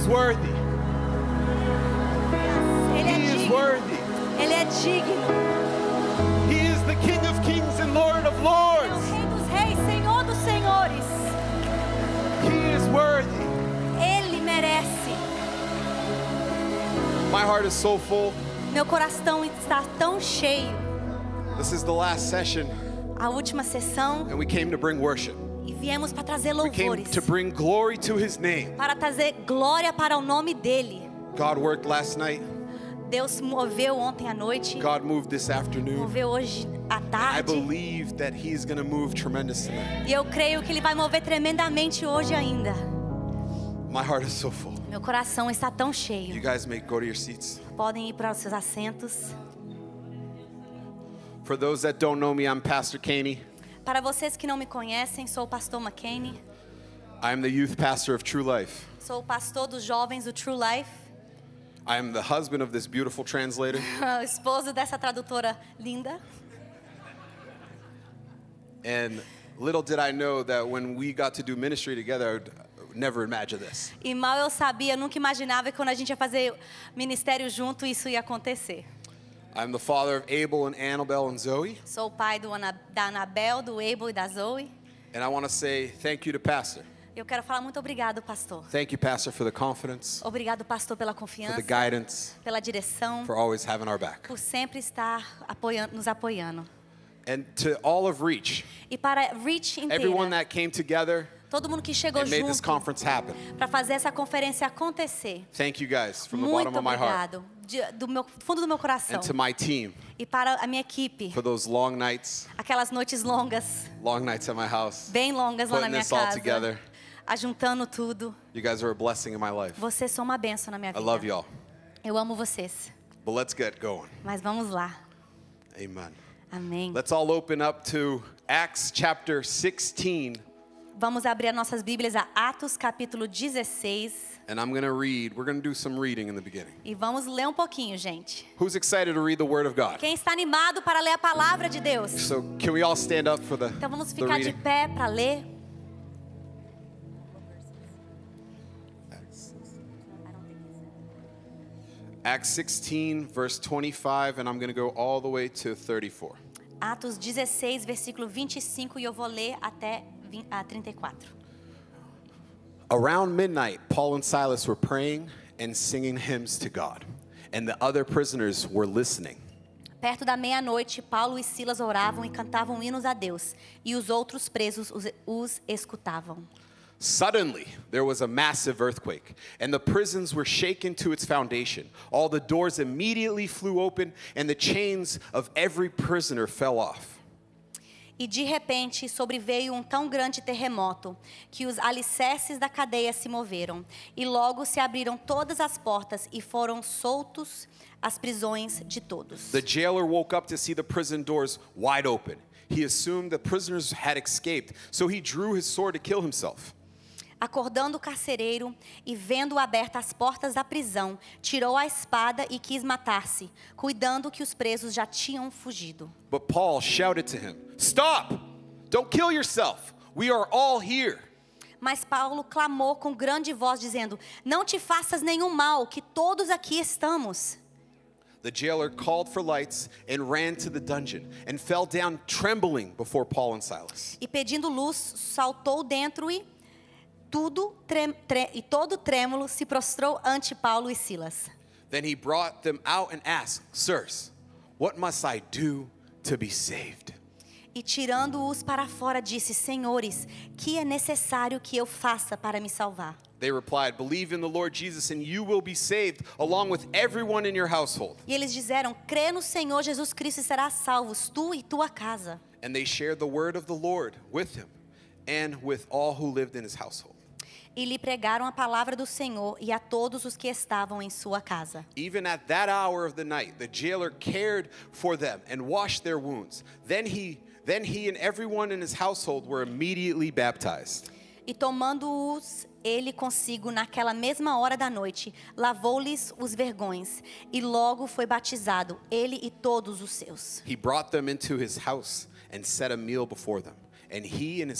is worthy. Ele é He is digno. worthy. Ele é digno. He is the King of kings and Lord of Ele é lords. o Rei dos reis, Senhor dos senhores. He is worthy. Ele merece. My heart is so full. Meu coração está tão cheio. This is the last session, A última sessão and we came to bring worship. e viemos para trazer We came louvores. to bring glory to His name. Para trazer glória para o nome dele. God worked last night. Deus moveu ontem à noite. God moved this afternoon. Moveu hoje à I tarde. believe that He's going to move tremendous tonight. E eu creio que ele vai mover tremendamente hoje ainda. My heart is so full. Meu coração está tão You cheio. guys may go to your seats. Podem ir para os seus assentos. For those that don't know me, I'm Pastor Caney. Para vocês que não me conhecem, sou o pastor McKinney. I am the youth pastor of True Life. Sou o pastor dos jovens do True Life. I am the husband of this beautiful translator. O esposo dessa tradutora linda. And little did I know that when we got to do ministry together, I would never imagine this. E mal eu sabia, nunca imaginava que quando a gente ia fazer ministério junto, isso ia acontecer. I'm the father of Abel and Annabelle and Zoe. Sou o pai da Anabel, do Abel e da Zoe. And I want to say thank you to Pastor. Eu quero falar muito obrigado, pastor. Thank you, Pastor, for the confidence, Obrigado, pastor, pela for confiança, the guidance, pela direção, for always having our back. por sempre estar nos apoiando. And to all of Reach, E para Reach everyone inteira, that came together todo mundo que chegou and made this junto conference happen. para fazer essa conferência acontecer. Thank you guys from the Muito bottom of my heart. obrigado, do meu fundo do meu coração. And to my team E para a minha equipe, for those long nights aquelas noites longas, at my house. bem longas lá na Putting minha this all casa, together. ajuntando tudo. You guys are a blessing in my life. Vocês são uma bênção na minha I vida. love y'all. Eu amo vocês. But let's get going. Mas vamos lá. Amen. Amém. Let's all open up to Acts chapter 16. Vamos abrir as nossas Bíblias a Atos capítulo 16 And I'm going to read. We're going to do some reading in the beginning. e vamos ler um pouquinho, gente. Who's excited to read the Word of God? Quem está animado para ler a palavra de Deus? So can we all stand up for the Então vamos the ficar de reading? pé para ler. Acts 16, verse 25, and I'm going to go all the way to 34. Atos 16, versículo 25 e eu vou ler até 34. Around midnight, Paul and Silas were praying and singing hymns to God, and the other prisoners were listening. Perto da meia-noite, Paulo e Silas oravam e cantavam hinos a Deus, e os outros presos os escutavam. Suddenly, there was a massive earthquake, and the prisons were shaken to its foundation. All the doors immediately flew open, and the chains of every prisoner fell off. E de repente sobreveio tão grande terremoto que os alicerces da cadeia se moveram, e logo se abriram todas as portas e foram soltos as prisões de todos. The jailer woke up to see the prison doors wide open. He assumed the prisoners had escaped, so he drew his sword to kill himself. Acordando o carcereiro e vendo abertas as portas da prisão, tirou a espada e quis matar-se, cuidando que os presos já tinham fugido. But Paul shouted to him, "Stop! Don't kill yourself. We are all here." Mas Paulo clamou com grande voz, dizendo: Não te faças nenhum mal, que todos aqui estamos. The jailer called for lights and ran to the dungeon and fell down trembling before Paul and Silas. E pedindo luz, saltou dentro e todo trêmulo se prostrou ante Paulo e Silas. Then he brought them out and asked, "Sirs, what must I do to be saved?" E tirando-os para fora, disse: Senhores, que é necessário que eu faça para me salvar? They replied, "Believe in the Lord Jesus and you will be saved, along with everyone in your household." E eles disseram: Crê no Senhor Jesus Cristo e serás salvos, tu e tua casa. And they shared the word of the Lord with him and with all who lived in his household. E lhe pregaram a palavra do Senhor e a todos os que estavam em sua casa. Even at that hour of the night, the jailer cared for them and washed their wounds. Then he and everyone in his household were immediately baptized. E tomando-os ele consigo naquela mesma hora da noite, lavou-lhes os vergões, e logo foi batizado, ele e todos os seus. He brought them into his house and set a meal before them. And he and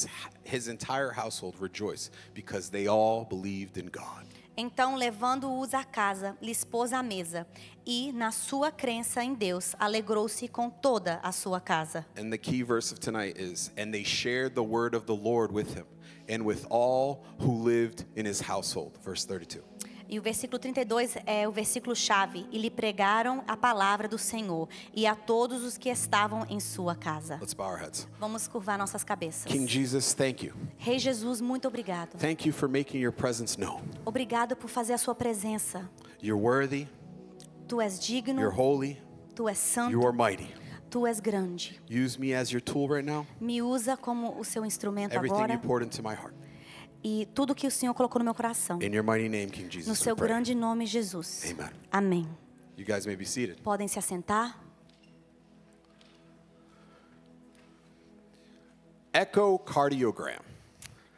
his entire household rejoiced because they all believed in God. Então, levando-os à casa, lhes pôs à mesa. E, na sua crença em Deus, alegrou-se com toda a sua casa. And the key verse of tonight is, and they shared the word of the Lord with him, and with all who lived in his household. Verse 32. E o versículo 32 é o versículo chave. E lhe pregaram a palavra do Senhor e a todos os que estavam em sua casa. Let's bow our heads. Vamos curvar nossas cabeças. King Jesus, thank you. Rei Jesus, muito obrigado. Thank you for making your presence known. Obrigado por fazer a sua presença. You're worthy, Tu és digno, you're holy, tu és santo, you are mighty. tu és grande. Use me as your tool right now. Me usa como o seu instrumento Everything you agora. poured into my heart. E tudo que o Senhor colocou no meu coração. In your mighty name, King Jesus, No we seu pray. grande nome, Jesus. Amen. Amém. You guys may be seated. Podem se assentar. Echocardiogram.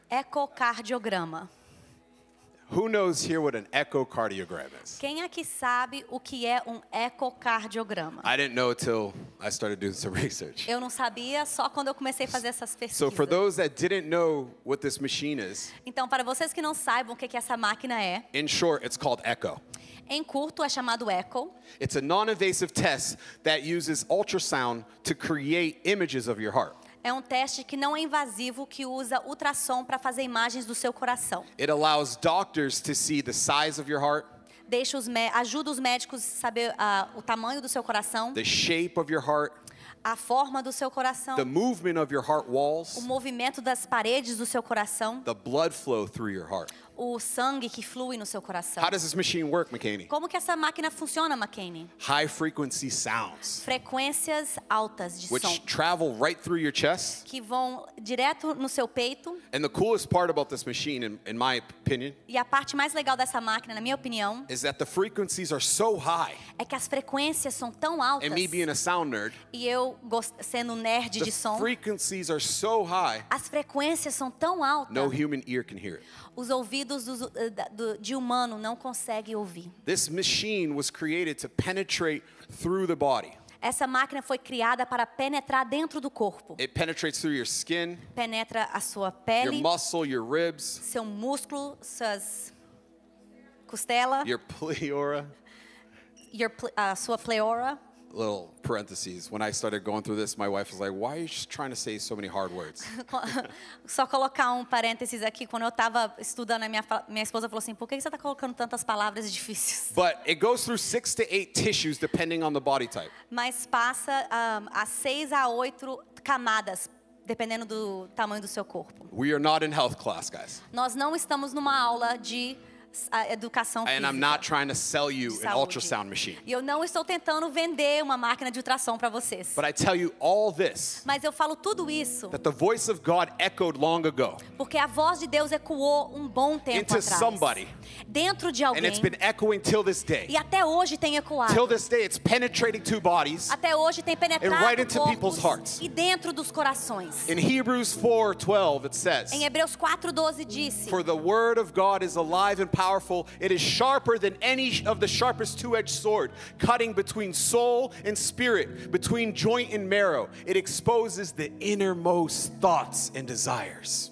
Ecocardiograma. Who knows here what an echocardiogram is? Quem aqui sabe o que é um ecocardiograma? I didn't know till I started doing some research. Eu não sabia, só quando eu comecei a fazer essas pesquisas. So for those that didn't know what this machine is, Então, para vocês que não saibam o que essa máquina é, in short, it's called echo. em curto é chamado eco. It's a non-invasive test that uses ultrasound to create images of your heart. É um teste que não é invasivo, que usa ultrassom para fazer imagens do seu coração. It allows doctors to see the size of your heart, Ajuda os médicos a saber o tamanho do seu coração, the shape of your heart, a forma do seu coração, the movement of your heart o walls, movimento das paredes do seu coração, the blood flow through your heart. o sangue que flui no seu coração. How does this machine work, McKinney? Como que essa máquina funciona, McKinney? High frequency sounds, Frequências altas de som which travel right through your chest. que vão direto no seu peito. And the coolest part about this machine, in my opinion, E a parte mais legal dessa máquina, na minha opinião, is that the frequencies are so high. é que as frequências são tão altas. And me being a sound nerd, E eu, sendo nerd the de som, frequencies are so high, as frequências são tão altas, no human ear can hear it. os ouvidos de humano não conseguem ouvir. This machine was created to penetrate through the body. Essa máquina foi criada para penetrar dentro do corpo. It penetrates through your skin, Penetra a sua your pele, muscle, your ribs, seu músculo, suas costela, your pleura. a sua pleura. Little parentheses. When I started going through this, my wife was like, "Why are you just trying to say so many hard words?" Só colocar um parênteses aqui. Quando eu estava estudando, minha esposa falou assim: por que você está colocando tantas palavras difíceis? But it goes through 6 to 8 tissues depending on the body type. Mas passa a 6 a 8 camadas, dependendo do tamanho do seu corpo. We are not in health class, guys. Nós não estamos numa aula de educação física. And I'm not trying to sell you an Saúde. ultrasound machine. E eu não estou tentando vender uma máquina de ultrassom para vocês. But I tell you all this, Mas eu falo tudo isso that the voice of God echoed long ago porque a voz de Deus ecoou um bom tempo into atrás. somebody. Dentro de And alguém. it's been echoing till this day. E até hoje tem ecoado. Till this day, it's penetrating to bodies. Até hoje tem penetrado And right into corpos people's hearts. e dentro dos corações. In Hebrews 4:12, it says, Em Hebreus 4:12 disse: "For the word of God is alive and powerful. It is sharper than any of the sharpest two-edged sword, cutting between soul and spirit, between joint and marrow. It exposes the innermost thoughts and desires."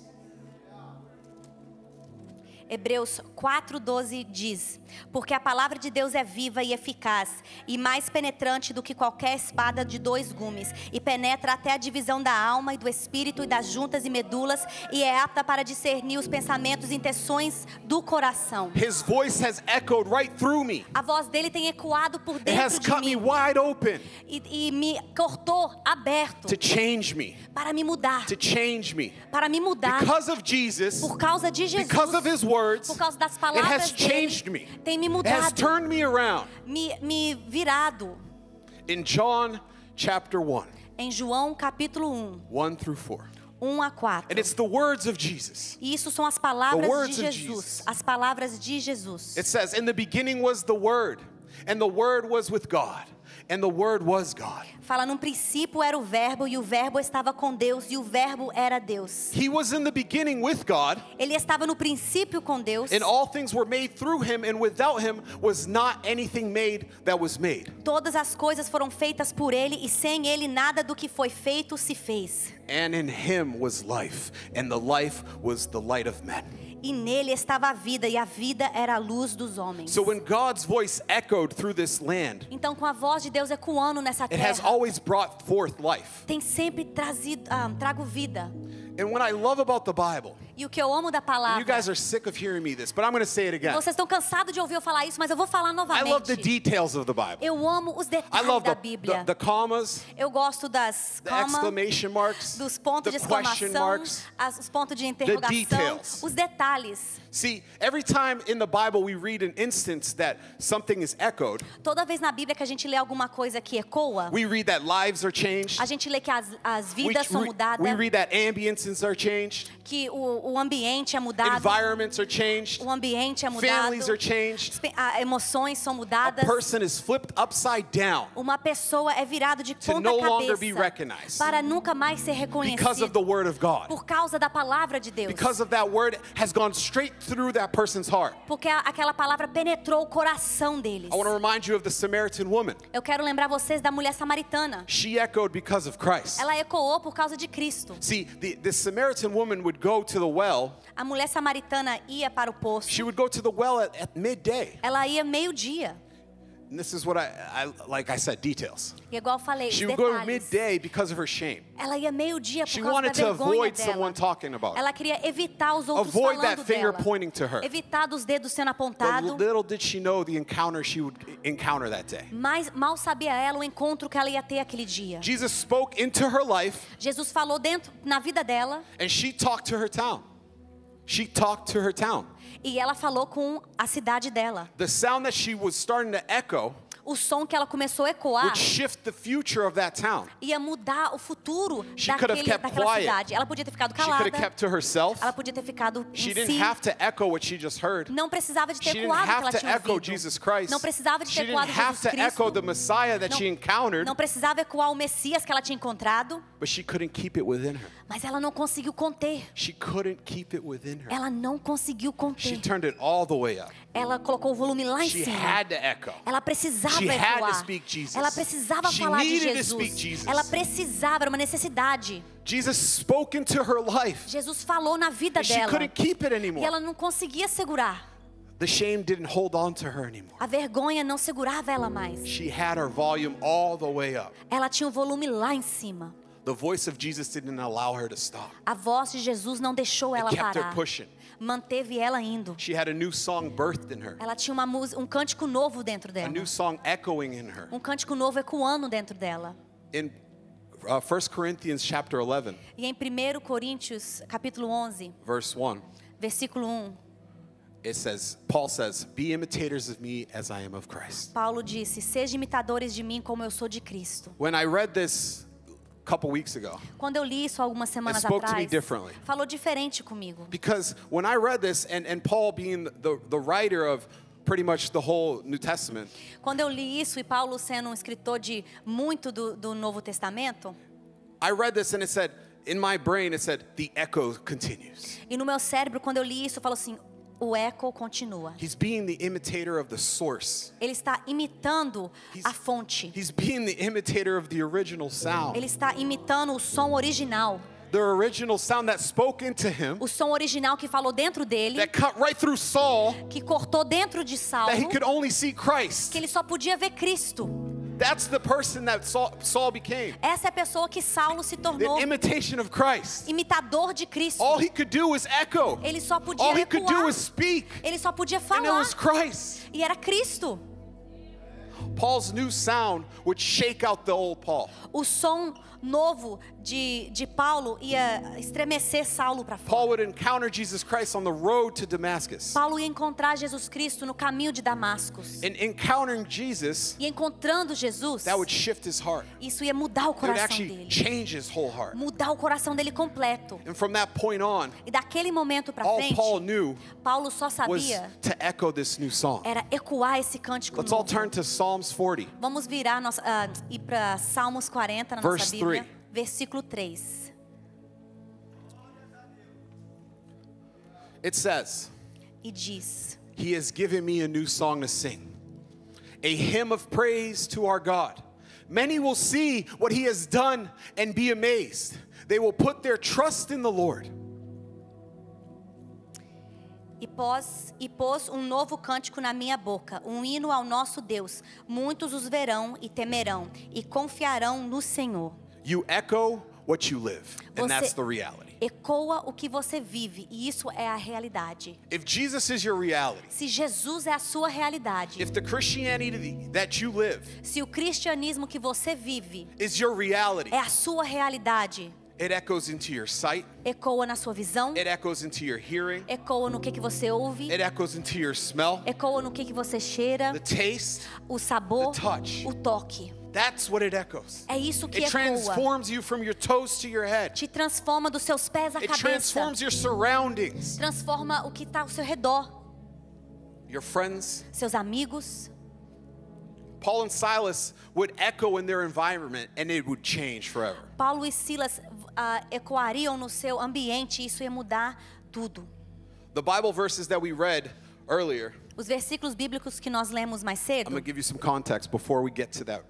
Hebreus 4:12 diz: porque a palavra de Deus é viva e eficaz, e mais penetrante do que qualquer espada de 2 gumes, e penetra até a divisão da alma e do espírito e das juntas e medulas, e é apta para discernir os pensamentos e intenções do coração. His voice has echoed right through me. A voz dele tem ecoado por It has dentro de cut me mim wide open e me cortou aberto to change me, para me mudar, to change me. para me mudar. Because of Jesus, Por causa de Jesus, because of his words, por causa das it palavras has dele, changed me. tem me It has mudado, turned me around. me virado. In John chapter 1, Em João capítulo 1 through 4. 1 a 4. And it's the words of Jesus. E isso são as The palavras words de of Jesus. Jesus. As palavras de Jesus. It says, "In the beginning was the Word, and the Word was with God, and the Word was God. Fala, no princípio era o verbo, e o verbo estava com Deus, e o verbo era Deus. He was in the beginning with God, Ele estava no princípio com Deus. and all things were made through him, and without him was not anything made that was made." Todas as coisas foram feitas por ele, e sem ele nada do que foi feito se fez. And in him was life, and the life was the light of men. E nele estava a vida, e a vida era a luz dos homens. So when God's voice echoed through this land, Então, com a voz de Deus ecoando nessa it has terra, always brought forth life. tem sempre trago vida. And what I love about the Bible, E o que eu amo da and palavra, you guys are sick of hearing me this, but I'm going to say it again. vocês estão cansados de ouvir eu falar isso, mas eu vou falar I love the novamente. details of the Bible. Eu amo os I detalhes love da the Bíblia. commas, Eu gosto das the exclamation marks, dos pontos de the question exclamação, marks. os pontos de interrogação, details. os detalhes. See, every time in the Bible we read an instance that something is echoed, Toda vez na Bíblia que a gente lê alguma coisa que ecoa, we read that lives are changed. a gente lê que as We, vidas são mudadas, we read that ambiences are changed, que o ambiente é mudado, environments are changed, o ambiente é mudado, families are changed. emoções são A mudadas. person is flipped upside down Uma pessoa é virada de to ponta no longer be cabeça recognized para nunca mais ser because of the reconhecido Word of God. por causa da palavra de Deus. Because of that word has gone straight through that person's heart. Porque aquela palavra penetrou o coração deles. I want to remind you of the Samaritan woman. Eu quero lembrar vocês da mulher samaritana. She echoed because of Christ. Ela ecoou por causa de Cristo. See, the Samaritan woman would go to the well. A mulher samaritana ia para o poço. She would go to the well at midday. Ela ia meio-dia. And this is what like I said, details. E igual eu falei, os She would go detalhes. midday because of her shame. Ela ia meio-dia She por causa da wanted to vergonha avoid dela. someone talking about Ela it. queria evitar os outros Avoid falando that finger dela. pointing to her. Evitar dos dedos sendo But apontados. little did she know the encounter she would encounter that day. Mas mal sabia ela o encontro que ela ia ter aquele dia. Jesus spoke into her life Jesus falou na vida dela and she talked to her town. She talked to her town. e ela falou com a cidade dela. The sound that she was starting to echo O som que ela começou a ecoar would shift the future of that town. ia mudar o futuro She could have kept daquela quiet. cidade. Ela podia ter ficado She could calada. have kept to herself. Ela podia ter ficado She em didn't si. have to echo what she just heard. Não precisava de ter She didn't ecoado o que have ela to tinha echo ouvido. Jesus Christ. Não precisava de She ter didn't ecoado have Jesus to echo the Cristo. Messiah that she encountered, Não precisava ecoar o Messias que ela tinha encontrado. but she couldn't keep it within her. Mas ela não conseguiu conter. She couldn't keep it within her. Ela não conseguiu She conter. turned it all the way up. Ela colocou o volume lá em She cima. had to echo. Ela precisava She had to ecoar. speak Jesus. Ela precisava She falar de needed to speak Jesus. Jesus. Ela precisava, era uma necessidade. Jesus spoke into her life. Jesus falou na vida And she dela. couldn't keep it E anymore. ela não conseguia segurar. The shame didn't hold on to her anymore. A vergonha não segurava ela mais. She had her volume all the way up. Ela tinha o volume lá em cima. The voice of Jesus didn't allow her to stop. A voz de Jesus não deixou ela It kept her parar. pushing. Manteve ela indo. She had a new song birthed in her. Ela tinha uma música, um cântico novo dentro A dela. new song echoing in her. Um cântico novo ecoando dentro dela. In 1 Corinthians chapter 11, E em 1 Coríntios, capítulo 11, verse 1, versículo 1, Paul says, "Be imitators of me as I am of Christ." Paulo disse: "Sejam imitadores de mim como eu sou de Cristo." When I read this a couple weeks ago, Quando eu li isso algumas semanas spoke to me atrás, differently. falou diferente comigo. because when I read this, and Paul being the writer of pretty much the whole New Testament, Quando eu li isso, e Paulo sendo um escritor de muito do Novo Testamento, I read this and it said, in my brain, it said, the echo continues. e no meu cérebro, quando eu li isso, eu falo assim: o eco continua. He's being the imitator of the source. Ele está imitando a fonte. He's being the imitator of the original sound. Ele está imitando o som original. The original sound that spoke into him, O som original que falou dentro dele, that cut right through Saul, que cortou dentro de Saulo, that he could only see Christ. que ele só podia ver Cristo. That's the person that Saul became. Essa é a pessoa que Saulo se The tornou, imitation of Christ. imitador de Cristo. All he could do was echo. Ele só podia All he could do ecoar. was speak. Ele só podia And it falar. was Christ. E era Cristo. Paul's new sound would shake out the old Paul. O som novo de Paulo ia estremecer Saulo para Paul fora. would encounter Jesus Christ on the road to Damascus. Paulo ia encontrar Jesus Cristo no caminho de Damascus. And encountering Jesus, E encontrando Jesus, that would shift his heart. isso ia mudar o It would coração actually dele. change his whole heart. Mudar o coração dele completo. And from that point on, E daquele momento para all frente, Paul knew Paulo só was sabia to echo this new song. era ecoar esse cântico Let's all novo. turn to Psalms 40. Vamos virar ir para Salmos 40 na nossa Verse Bíblia, 3. versículo 3. It says, E diz: He has given me a new song to sing, a hymn of praise to our God. Many will see what he has done and be amazed. They will put their trust in the Lord. E pôs um novo cântico na minha boca, um hino ao nosso Deus. Muitos os verão e temerão, e confiarão no Senhor. You echo what you live, and that's the reality. Ecoa o que você vive, e isso é a realidade. If Jesus is your reality, Se Jesus é a sua realidade, if the Christianity that you live se o cristianismo que você vive is your reality, é a sua realidade, it echoes into your sight, ecoa na sua visão, it echoes into your hearing, ecoa no que você ouve, it echoes into your smell, ecoa no que você cheira, the taste, o sabor, the touch. o toque. That's what it echoes. É isso que It ecoa. transforms you from your toes to your head. Te transforma dos seus pés à It cabeça. transforms your surroundings, Transforma o que está ao seu redor. your friends. Seus amigos. Paul and Silas would echo in their environment and it would change forever. Paulo e Silas ecoariam no seu ambiente e isso ia mudar tudo. The Bible verses that we read earlier, Os versículos bíblicos que nós lemos mais I'm cedo, going to give you some context before we get to that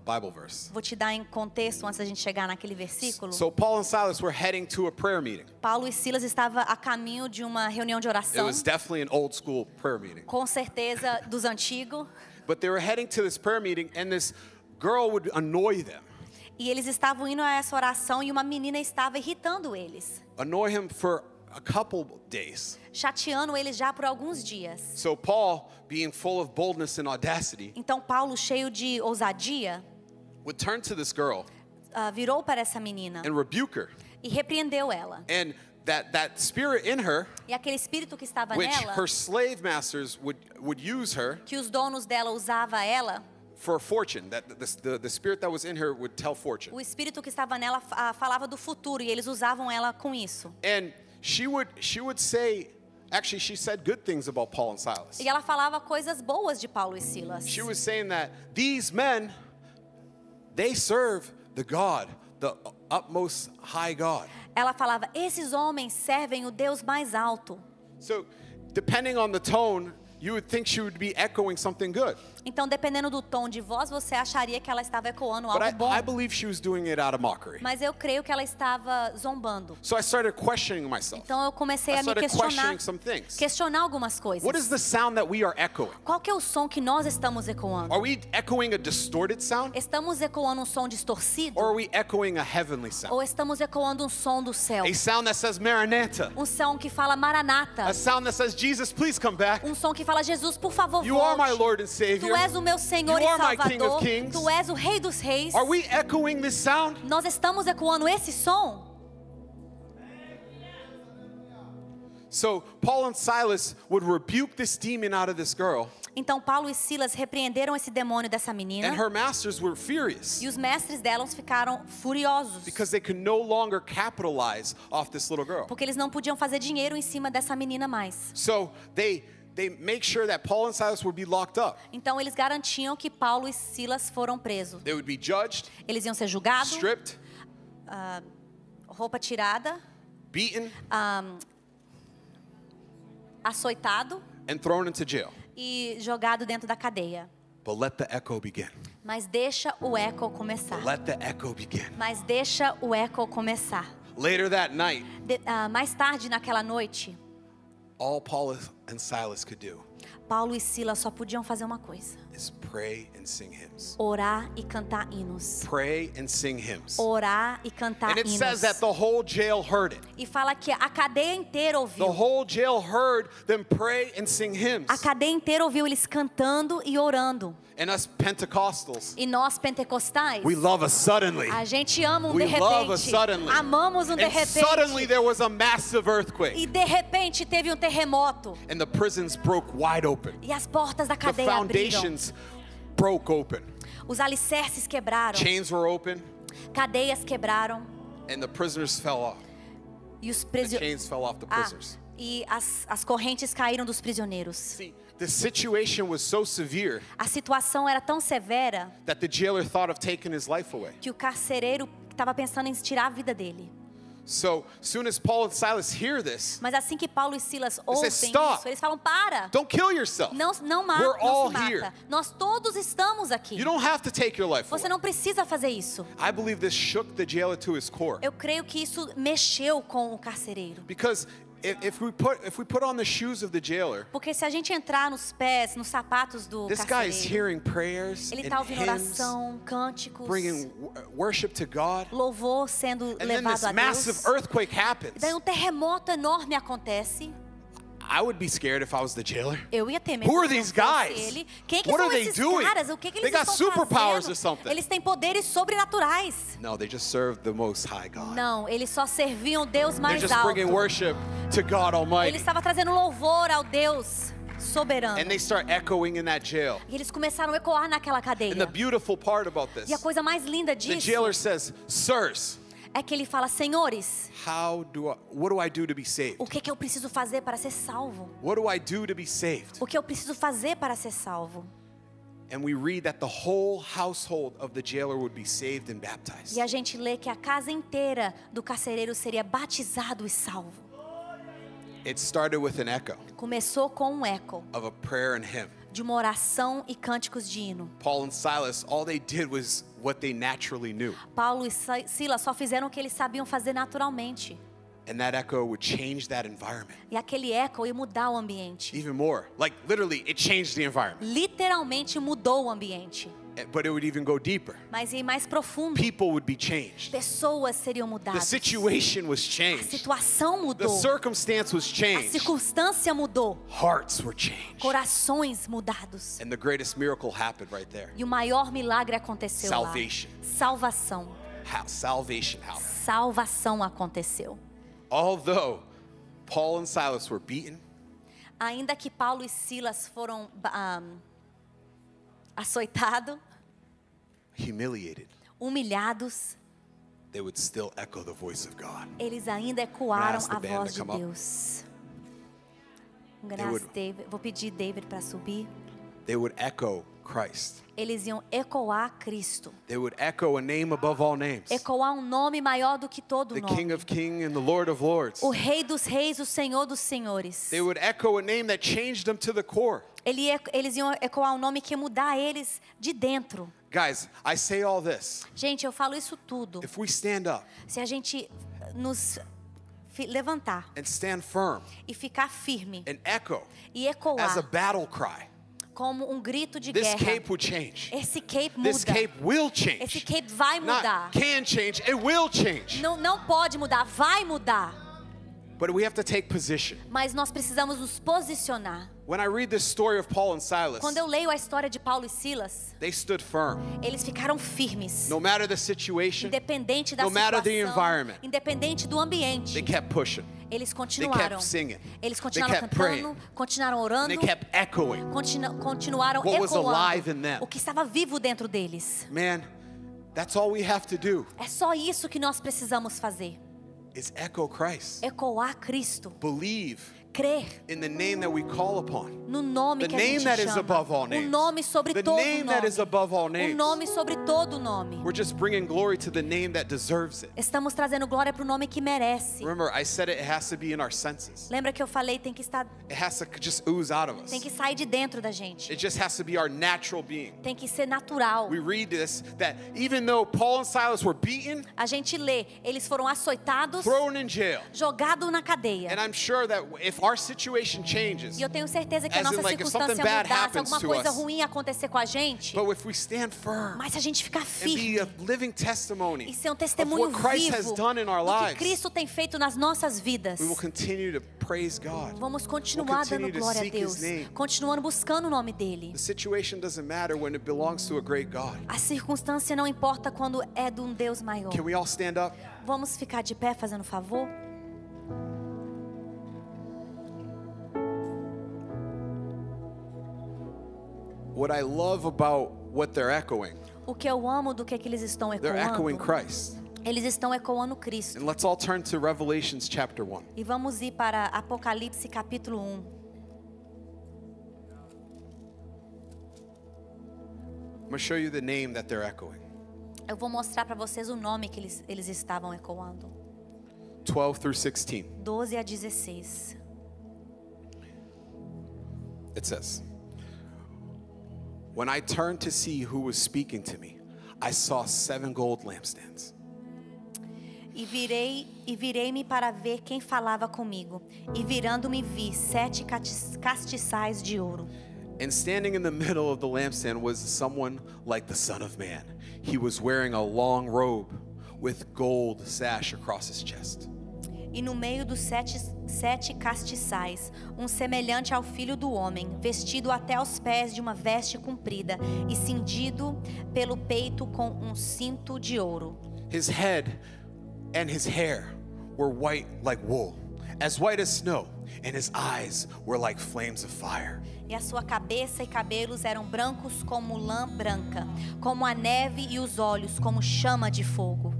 Bible verse. vou te dar em contexto antes da gente chegar naquele versículo. So Paul and Silas were heading to a prayer meeting. Paulo e Silas estavam a caminho de uma reunião de It oração, was definitely an old school prayer meeting. com certeza dos antigos. But they were heading to this prayer meeting and this girl would annoy them. E eles estavam indo a essa oração e uma menina estava irritando eles, Annoy him for a couple days. chateando eles já por alguns dias. So Paul, being full of boldness and audacity, Então Paulo, cheio de ousadia, would turn to this girl virou para essa menina and rebuke her. e repreendeu ela. And that spirit in her, E aquele espírito que estava which nela, her slave masters would use her que os donos dela usavam ela, for fortune, that the spirit that was in her would tell fortune. o espírito que estava nela falava do futuro e eles usavam ela com isso. And she would say, actually she said good things about Paul and Silas. E ela falava coisas boas de Paulo e Silas. She was saying that these men, they serve the God, the utmost high God. Ela falava, esses homens servem o Deus mais alto. So, depending on the tone, you would think she would be echoing something good. Então, dependendo do tom de voz, você acharia que ela estava ecoando But algo bom. I believe she was doing it out of mockery. Mas eu creio que ela estava zombando. So I started questioning myself. Então eu comecei I a me started questionar, questioning some things. questionar algumas coisas. What is the sound that we are echoing? Qual que é o som que nós estamos ecoando? Are we echoing a distorted sound? Estamos ecoando um som distorcido? Or are we echoing a heavenly sound? Ou estamos ecoando um som do céu? A sound that says Maranatha. Um som que fala Maranata. A sound that says Jesus, please come back. Um som que fala Jesus, por favor, You are my volte. Lord and Savior. Tu és o meu Senhor You e are my King of Salvador. Kings. Tu és o Rei dos Reis. Are we echoing this sound? Nós estamos ecoando esse som? So Paul and Silas would rebuke this demon out of this girl, Então Paulo e Silas repreenderam esse demônio dessa menina. and her masters were furious E os mestres delas ficaram furiosos. because they could no longer capitalize off this little girl. Porque eles não podiam fazer dinheiro em cima dessa menina mais. So they make sure that Paul and Silas would be locked up. Então eles garantiam que Paulo e Silas foram presos. They would be judged, Eles iam ser julgados, stripped, roupa tirada, beaten, açoitado and thrown into jail. e jogado dentro da cadeia. But let the echo begin. Mas deixa o eco começar. Let the echo begin. Mas deixa o eco começar. Later that night, Mais tarde naquela noite, all Paul and Silas could do Paulo e Silas só podiam fazer uma coisa: is pray and sing hymns. orar e cantar hinos. Pray and sing hymns. Orar e cantar And it hinos. says that the whole jail heard it. E fala que a cadeia inteira The ouviu. whole jail heard them pray and sing hymns. A cadeia inteira ouviu eles cantando e orando. And us Pentecostals, E nós pentecostais, we love us suddenly. a gente ama We de love us repente. suddenly. Amamos de And suddenly repente. there was a massive earthquake. E de repente teve um terremoto. And the prisons broke wide open. E as portas da The cadeia abriram. foundations broke open. Os alicerces quebraram. Chains were open Cadeias quebraram. and the prisoners fell off. E os The prisioneiros. chains fell off the prisoners. E as correntes caíram dos prisioneiros. See, the situation was so severe A situação era tão severa that the jailer thought of taking his life away. que o carcereiro estava pensando em tirar a vida dele. So, soon as Paul and Silas hear this, Mas assim que Paulo e Silas ouvem "Stop. isso, eles falam: para! don't kill yourself. Não mata, We're não all se mata. here. Nós todos estamos aqui. You don't have to take your life Você away. não precisa fazer isso. I believe this shook the jailer to his core. Eu creio que isso mexeu com o carcereiro. Because if we put on the shoes of the jailer, Porque se a gente entrar nos pés, nos sapatos do this guy is carcereiro, hearing prayers ele and está ouvindo hymns, oração, cânticos, bringing worship to God. louvor sendo And then levado this a massive Deus. earthquake happens. Daí um terremoto enorme acontece. I would be scared if I was the jailer. Eu ia ter medo. Who are se eu these fosse guys? Ele. Quem que What são are they esses doing? caras? O que They eles got estão superpowers fazendo? or something. Eles têm poderes sobrenaturais. No, they just serve the Most High God. Não, eles só serviam o Deus They're mais just alto. bringing worship to God Ele Almighty. estava trazendo louvor ao Deus soberano. And they start echoing in that jail. E eles começaram a ecoar naquela cadeia. And the beautiful part about this, E a coisa mais linda the disso jailer says, "Sirs, é que ele fala: Senhores, what do I do to be saved? o que eu preciso fazer para ser salvo? What do I do to be saved?" O que eu preciso fazer para ser salvo? And we read that the whole household of the jailer would be saved and baptized. E a gente lê que a casa inteira do carcereiro seria batizado e salvo. It started with an echo Começou com um eco of a prayer and hymn. de uma oração e cânticos de hino. Paul and Silas, all they did was what they naturally knew. Paulo e Silas só fizeram o que eles sabiam fazer naturalmente. And that echo would change that environment E aquele eco ia mudar o ambiente. even more. Like literally, it changed the environment. Literalmente mudou o ambiente. But it would even go deeper. Mas ia mais profundo. People would be changed. Pessoas seriam The mudadas. situation was A changed. situação The mudou. circumstance was A changed. circunstância mudou. Hearts were changed. Corações mudados. And the greatest miracle happened right there. E o maior milagre aconteceu Salvation. lá. Salvação. Salvation happened. Salvação aconteceu. Although Paul and Silas were beaten, Ainda que Paulo e Silas foram açoitados, humiliated, humilhados, they would still echo the voice of God. eles ainda ecoaram Ask the a band voz to de come up. Deus. would- David. Vou pedir David para subir. They would echo Christ. Eles iam ecoar Cristo. They would echo a name above all names. Ecoar um nome maior do que todo The nome. King of Kings and the Lord of Lords. O Rei dos Reis, o Senhor dos Senhores. They would echo a name that changed them to the core. Eles iam ecoar um nome que ia mudar eles de dentro. Guys, I say all this. Gente, eu falo isso tudo. If we stand up Se a gente nos levantar and stand firm e ficar firme and echo e as a ecoar battle cry, como um grito de this guerra, cape will change. esse cape This muda. cape will Esse change. cape vai mudar. Not can change, it will change. Não pode mudar, vai mudar. But we have to take position. Mas nós precisamos nos posicionar. When I read this story of Paul and Silas, Quando eu leio a história de Paulo e Silas, they stood firm. eles ficaram firmes. No matter the situation, Independente da no matter the situação, environment, independente do ambiente, they kept pushing. eles They continuaram. kept singing. Eles They continuaram kept cantando, praying. continuaram And orando, they kept echoing. continuaram What was alive in ecoando them. o que estava vivo dentro deles. Man, that's all we have to do É só isso que nós precisamos fazer. is echo Christ. Ecoar Cristo. Believe Crer in the name that we call upon. no nome The que a name gente that is chama. above all O names. nome sobre The todo name nome. that is above all O names. nome sobre todo nome. We're just bringing glory to the name that deserves it. Estamos trazendo glória para o nome que merece. Remember, I said it has to be in our senses. Lembra que eu falei, tem que estar, It has to just ooze out of us. tem que sair de dentro da gente. It just has to be our natural being. Tem que ser natural. We read this, that even though Paul and Silas were beaten, A gente lê, eles foram açoitados, thrown in jail, jogados na cadeia. and I'm sure that if our situation changes, E eu tenho certeza que a As in, nossa like, if circunstância something bad mudar, se happens alguma to coisa us, ruim acontecer com a gente, but if we stand firm mas se a gente ficar and be firme a living testimony e ser um of testemunho what Christ has vivo done in our do que lives, Cristo tem feito nas nossas vidas, we will continue to praise God. vamos continuar continue dando to glória a seek His Deus, name. continuando buscando o nome dEle. The situation doesn't matter when it belongs to a great God. A circunstância não importa quando é de um Deus maior. Can we all stand up? Vamos ficar de pé fazendo favor? What I love about what they're echoing, O que eu amo do que eles estão they're echoing ecoando, Christ. eles estão ecoando Cristo. And let's all turn to Revelations chapter 1. E vamos ir para Apocalipse capítulo 1. I'm going to show you the name that they're echoing. Eu vou mostrar para vocês o nome que eles estavam ecoando. 12 through 16. 12 a 16. It says, "When I turned to see who was speaking to me, I saw 7 gold lampstands. E virei-me para ver quem falava comigo. E virando-me vi 7 castiçais de ouro. And standing in the middle of the lampstand was someone like the Son of Man. He was wearing a long robe with gold sash across his chest. E no meio dos sete castiçais, semelhante ao Filho do Homem, vestido até aos pés de uma veste comprida e cingido pelo peito com cinto de ouro. His head and his hair were white like wool, as white as snow, and his eyes were like flames of fire. E a sua cabeça e cabelos eram brancos como lã branca, como a neve, e os olhos como chama de fogo.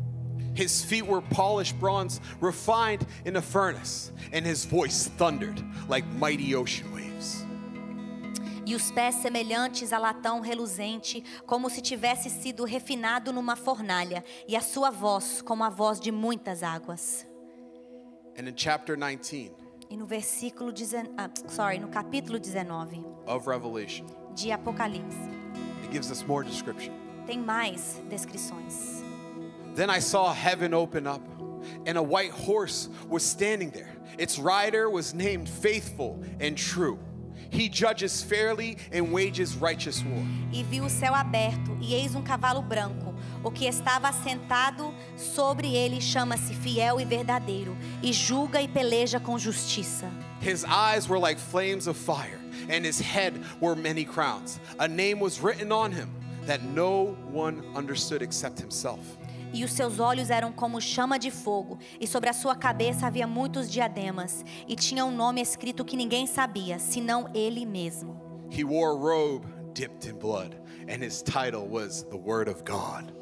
His feet were polished bronze, refined in a furnace, and his voice thundered like mighty ocean waves. E os pés semelhantes a latão reluzente, como se tivesse sido refinado numa fornalha, e a sua voz como a voz de muitas águas. And in chapter 19 E no no capítulo 19 of Revelation, de Apocalipse, it gives us more description. tem mais descrições. Then I saw heaven open up, and a white horse was standing there. Its rider was named Faithful and True. He judges fairly and wages righteous war. E vi o céu aberto, e eis cavalo branco. O que estava assentado sobre ele chama-se Fiel e Verdadeiro, e julga e peleja com justiça. His eyes were like flames of fire, and his head were many crowns. A name was written on him that no one understood except himself. E os seus olhos eram como chama de fogo, e sobre a sua cabeça havia muitos diademas, e tinha nome escrito que ninguém sabia, senão ele mesmo. He wore a robe dipped in blood, and his title was the Word of God.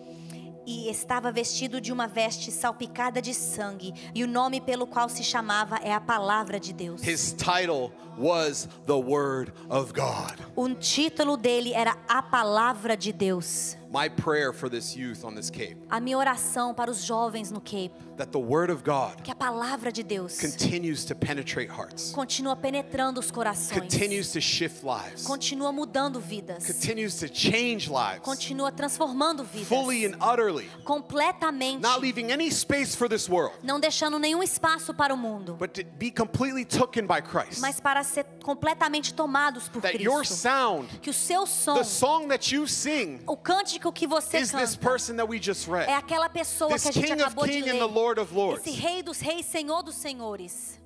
E estava vestido de uma veste salpicada de sangue, e o nome pelo qual se chamava é a Palavra de Deus. His title was the Word of God. O título dele era a Palavra de Deus. My prayer for this youth on this Cape, A minha oração para os jovens no Cape, that the Word of God que a Palavra de Deus continues to penetrate hearts, continua penetrando os corações, continues to shift lives, continua mudando vidas, continues to change lives, continua transformando vidas, fully and utterly, completamente, not leaving any space for this world, não deixando nenhum espaço para o mundo, but to be completely taken by Christ. mas para ser completamente tomados por That your Cristo. sound, Que o seu som, the song that you sing, o cântico que você is this canta, person that we just read. é aquela pessoa This que a gente King of acabou de Kings and ler. the Lord of Lords. Esse Rei dos Reis, Senhor dos Senhores.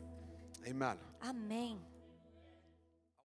Amen. Amém.